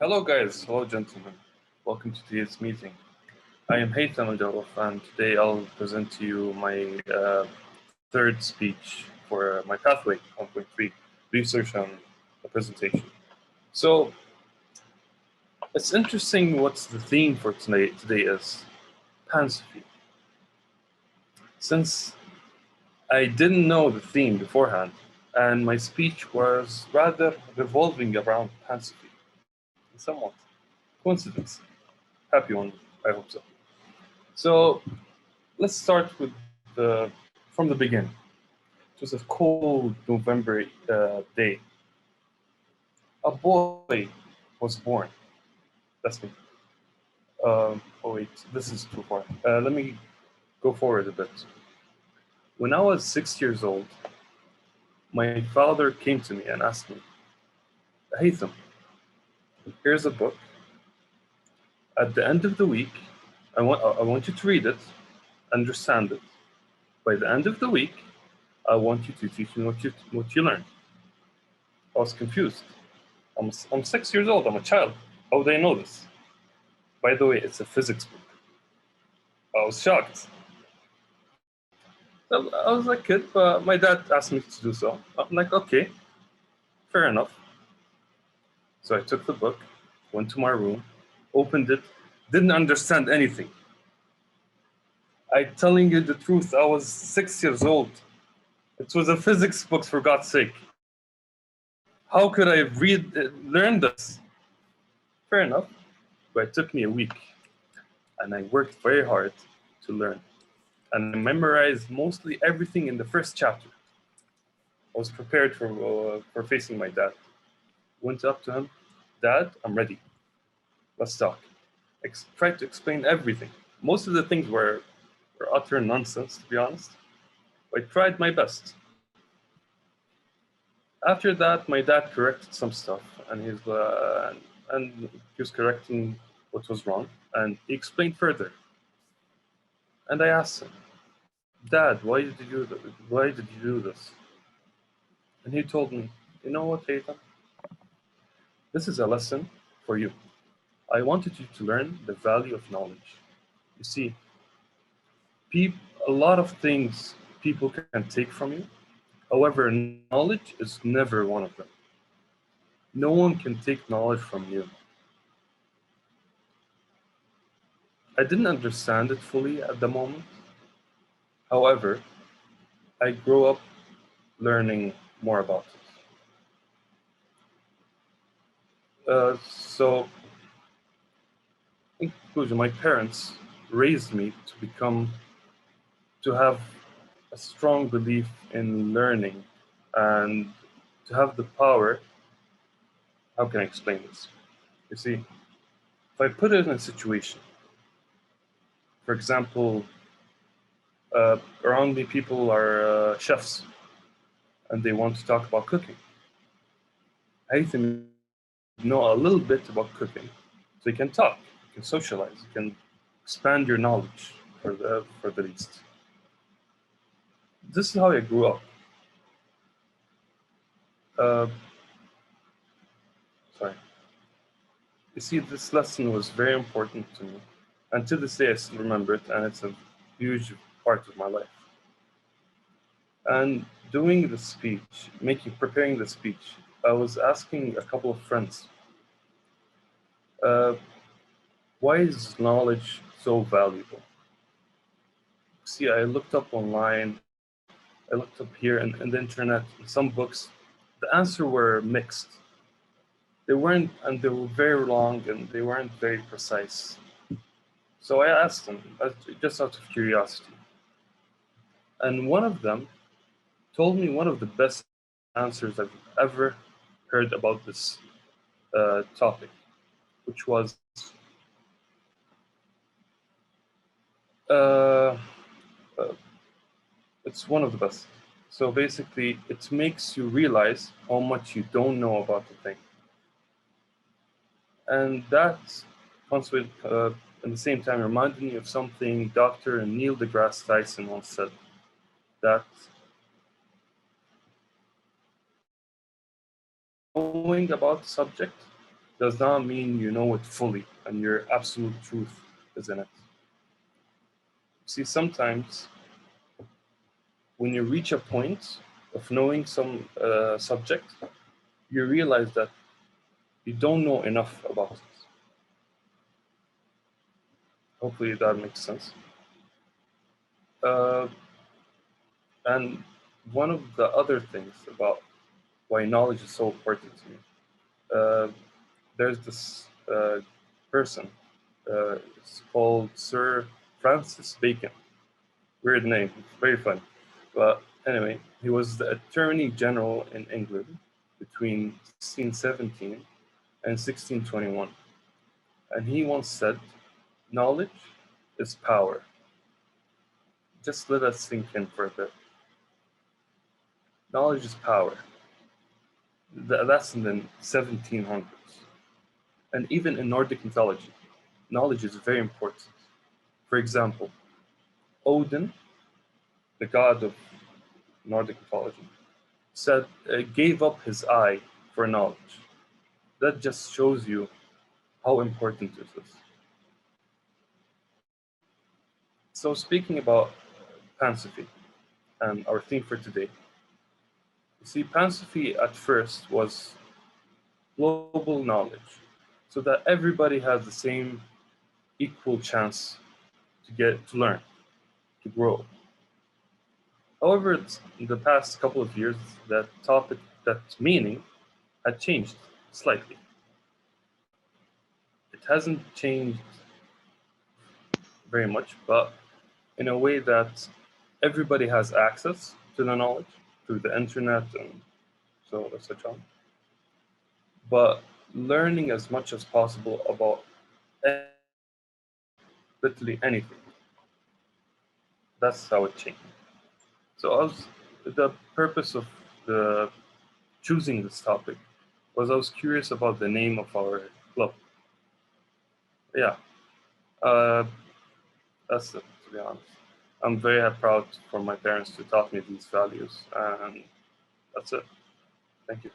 Hello guys, hello gentlemen. Welcome to today's meeting. I am Haytham AlJarouf, and today I'll present to you my third speech for my pathway 1.3 research and a presentation. So it's interesting what's the theme for today is panoply. Since I didn't know the theme beforehand, and my speech was rather revolving around panoply. Somewhat coincidence. Happy one, I hope so. So let's start with from the beginning. It was a cold November day. A boy was born. That's me. Oh wait, this is too far. Let me go forward a bit. When I was 6 years old, my father came to me and asked me, "Haytham, here's a book. At the end of the week, I want you to read it, understand it. By the end of the week, I want you to teach me what you learned." I was confused. I'm 6 years old. I'm a child. How would I know this? By the way, it's a physics book. I was shocked. So I was a kid, but my dad asked me to do so. I'm like, okay, fair enough. So I took the book, went to my room, opened it, didn't understand anything. I'm telling you the truth, I was 6 years old. It was a physics book, for God's sake. How could I learn this? Fair enough, but it took me a week, and I worked very hard to learn. And I memorized mostly everything in the first chapter. I was prepared for facing my dad. Went up to him, "Dad, I'm ready. Let's talk." Tried to explain everything. Most of the things were utter nonsense, to be honest. But I tried my best. After that, my dad corrected some stuff, and he was correcting what was wrong, and he explained further. And I asked him, "Dad, why did you do this?" And he told me, "You know what, Haytham? This is a lesson for you. I wanted you to learn the value of knowledge. You see, a lot of things people can take from you. However, knowledge is never one of them. No one can take knowledge from you." I didn't understand it fully at the moment. However, I grew up learning more about it. So, in conclusion, my parents raised me to have a strong belief in learning and to have the power. How can I explain this? You see, if I put it in a situation, for example, around me people are chefs and they want to talk about cooking. I think know a little bit about cooking, so you can talk, you can socialize, you can expand your knowledge for the least. This is how I grew up. Uh, sorry. You see, this lesson was very important to me, and to this day I still remember it, and it's a huge part of my life. And doing the speech, preparing the speech, I was asking a couple of friends, uh, why is knowledge so valuable? See, I looked up online, I looked up here in the internet, in some books. The answer were mixed. They were very long and they weren't very precise. So I asked them, just out of curiosity. And one of them told me one of the best answers I've ever heard about this topic, which was, uh, uh, it's one of the best. So basically, it makes you realize how much you don't know about the thing. And that, at the same time, reminded me of something Dr. Neil deGrasse Tyson once said, that knowing about the subject does not mean you know it fully and your absolute truth is in it. See, sometimes when you reach a point of knowing some subject, you realize that you don't know enough about it. Hopefully that makes sense. Uh, and one of the other things about why knowledge is so important to me, there's this person, it's called Sir Francis Bacon. Weird name, very funny. But anyway, he was the Attorney General in England between 1617 and 1621. And he once said, knowledge is power. Just let us sink in for a bit. Knowledge is power. That's in the 1700s. And even in Nordic mythology, knowledge is very important. For example, Odin, the god of Nordic mythology, said gave up his eye for knowledge. That just shows you how important this is. So speaking about Pansophy and our theme for today, you see, Pansophy at first was global knowledge, so that everybody has the same equal chance to get to learn, to grow. However, in the past couple of years, that topic, that meaning, had changed slightly. It hasn't changed very much, but in a way that everybody has access to the knowledge through the internet and so etc. But learning as much as possible about literally anything. That's how it changed. So the purpose of the choosing this topic was I was curious about the name of our club. Yeah, uh, that's it, to be honest. I'm very proud for my parents to taught me these values, and that's it. Thank you.